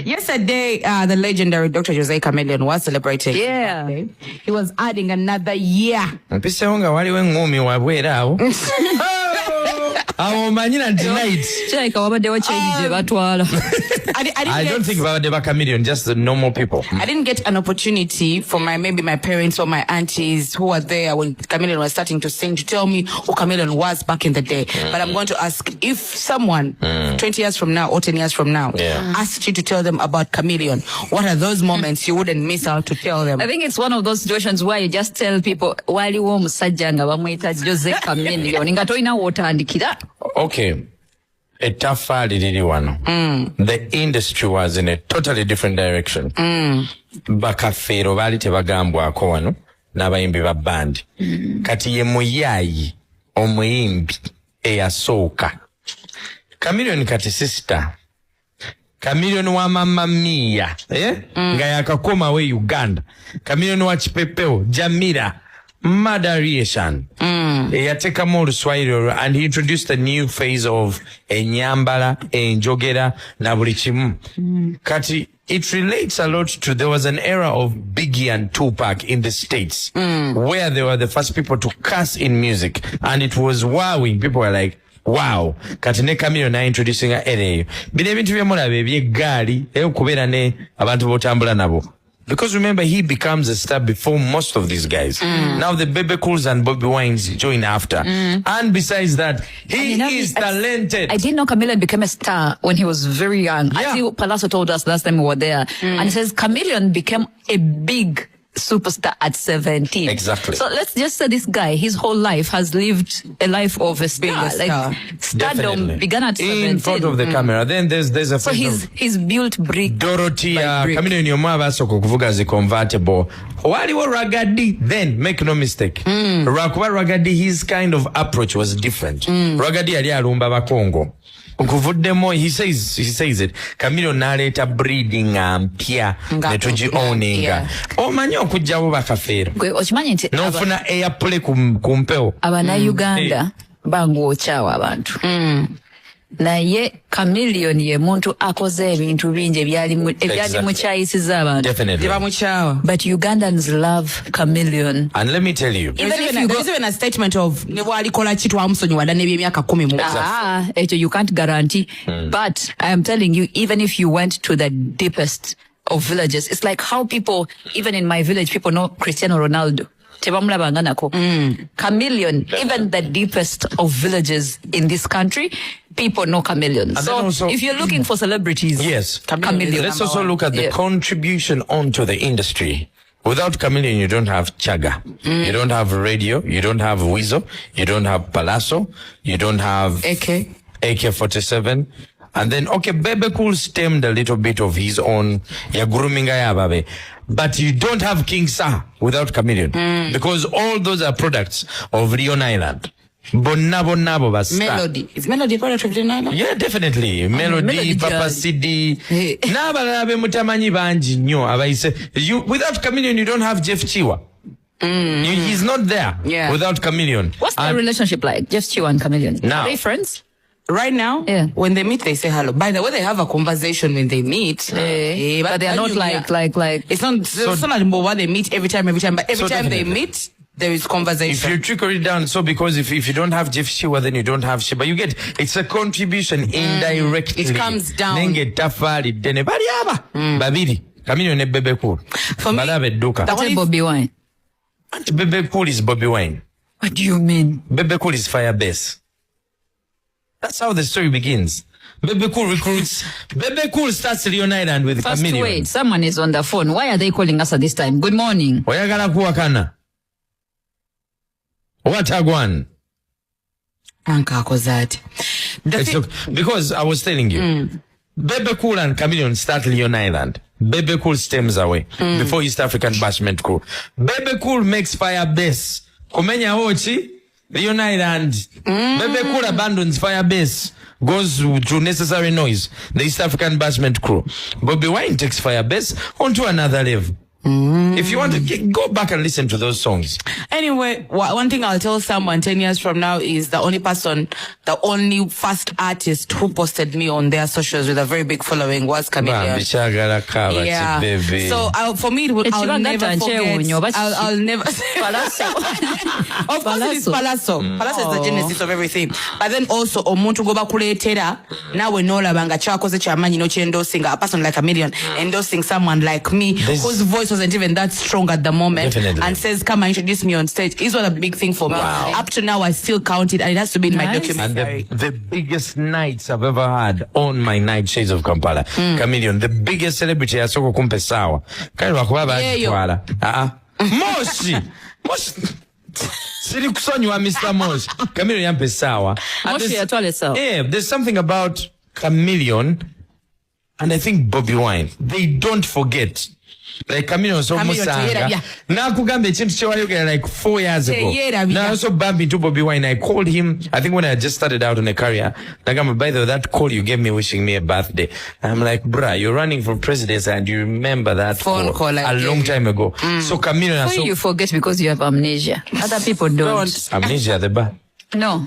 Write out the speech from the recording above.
Yesterday, the legendary Dr. Jose Chameleone was celebrating. Yeah. He was adding another year. Mpisonga waliwe ngumi wabwera awo. Awo manyina tonight. Cheka wabade wachenje batwala. I don't think babade ba Chameleone, just the normal people. I didn't get an opportunity for maybe my parents or my aunties who were there when Chameleone was starting to sing to tell me who Chameleone was back in the day. But I'm going to ask, if someone 20 years from now or 10 years from now asked you to tell them about Chameleone, what are those moments you wouldn't miss out to tell them? I think it's one of those situations where you just tell people, wali wo musajja nga bamwita Jose Chameleone nga toyina wotandikira. Okay. A tough liri wano. The industry was in a totally different direction. Bakafero bali tebagambwako wano n'abayimbi ba band. Kati ye muyayi omuyimbi eyasooka. Chameleone kati sister. Chameleone wa Mamma Mia, nga yakakoma we Uganda. Chameleone wa Chipepeo, Jamila, Madarishan. Yateka more Swahili, and he introduced a new phase of Enyambala, Enjogera, Nabulichimu. Kati, it relates a lot to, there was an era of Biggie and Tupac in the States, where they were the first people to curse in music, and it was wowing. People were like, wow, kati ne Chameleone na introducing a ereyo. Bine bintu byamulabe byeggali ekubera ne abantu botambula nabo. Because remember, he becomes a star before most of these guys. Now the Bebe Cools and Bobby Wines join after. And besides that, he is talented. I didn't know Chameleone became a star when he was very young. Yeah. I think Palazzo told us last time we were there. And he says Chameleone became a big superstar at 17. Exactly. So let's just say this guy, his whole life has lived a life of a star. Being a star. Like stardom began at 17. In front of the camera. Then there's a So he's built brick. Dorothy, Chameleone yomwaba soko kuvuga zi convertible. Waliwo Ragadi, then make no mistake. Rakuba Ragadi, his kind of approach was different. Ragadi ali alumba bakongo. Ukuvuddemo, he says it. Chameleone naleta breeding mpya netuji owninga. Omanyi okujjawo bakafeero. Gwe okimanyi nti n'ofuna airplay kumpeo. Abannayuganda bangwokyawo abantu. Naye Chameleone ye muntu akoze ebintu bingi ebyali mukyayisiza abantu. Definitely. But Ugandans love Chameleone. And let me tell you. There's even a statement of nebwalikola kitu amusonyiwa ddala n'ebyemyaka 10 mu. Ekyo you can't guarantee. But I am telling you, even if you went to the deepest of villages, it's like how people, even in my village, people know Cristiano Ronaldo. Chameleone, even the deepest of villages in this country, people know Chameleone. So also, if you're looking for celebrities, yes, Chameleone. Let's also look at the contribution onto the industry. Without Chameleone, you don't have Chaga. You don't have radio. You don't have Weasel. You don't have Palazzo. You don't have AK-47. And then, okay, Bebe Cool stemmed a little bit of his own, but you don't have King Sa without Chameleone. Because all those are products of Leon Island. Bonabo basta. Melody. Is Melody a product of Leon Island? Yeah, definitely. Melody, Papa CD. Nabalabe mutamanyi banji nyo abaise. Without Chameleone, you don't have Jeff Chiwa. He's not there without Chameleone. What's the relationship like, Jeff Chiwa and Chameleone? Now, are they friends? Right now, when they meet, they say hello. By the way, they have a conversation when they meet. But they are not like. It's not like what they meet every time. But every time they meet, there is conversation. If you trickle it down, so because if you don't have Jeff Shiwa, then you don't have Shiba. You get, it's a contribution indirectly. It comes down. Nenge tafari dene bariaba. Babidi. Chameleone ne Bebe Cool. For me, that's Bobby Wine. Bebe Cool is Bobby Wine. What do you mean? Bebe Cool is Firebase. That's how the story begins. Bebe Cool recruits. Bebe Cool starts Leon Island with Chameleone. First, wait, someone is on the phone. Why are they calling us at this time? Good morning. Oyagala kuwakana. What agwan? Because I was telling you, Bebe Cool and Chameleone start Leon Island. Bebe Cool stems away before East African Bashment Crew. Bebe Cool makes Firebase. Kumenya Ochi. Leon Island. Bebe Cool abandons Firebase, goes to Necessary Noise, the East African Bashment Crew. Bobby Wine takes Firebase onto another level. If you want to go back and listen to those songs. Anyway, one thing I'll tell someone 10 years from now is the only first artist who posted me on their socials with a very big following was Chameleone. Yeah. So for me, I'll never forget. I'll never. Of course, it is Palazzo. Palazzo is the genesis of everything. But then also, omuntu goba kuletera nawe nola banga chakoze chamanyi no endorsing a person like Chameleone, endorsing someone like me whose voice wasn't even that strong at the moment. Definitely. And says, come and introduce me on stage. Is what a big thing for me. Up to now, I still count it, and it has to be in my documentary. And the biggest nights I've ever had on my night Shades of Kampala. Chameleone, the biggest celebrity yasoko kumpe sawa. Kali wakubaba atwala. Moshi. Siri kusonyiwa Mr. Moshi. Chameleone yampe sawa. Moshi atwale sawa. Yeah, there's something about Chameleone and I think Bobby Wine. They don't forget. Like Chameleone was almost na kugambe chintu chewayogera like 4 years ago. Now also bumping to Bobby Wine. I called him, I think when I just started out on a career. Like, by the way, that call you gave me wishing me a birthday. I'm like, bruh, you're running for president and you remember that phone call a long time ago. So Chameleone, you forget because you have amnesia. Other people don't. Amnesia, the bar. No.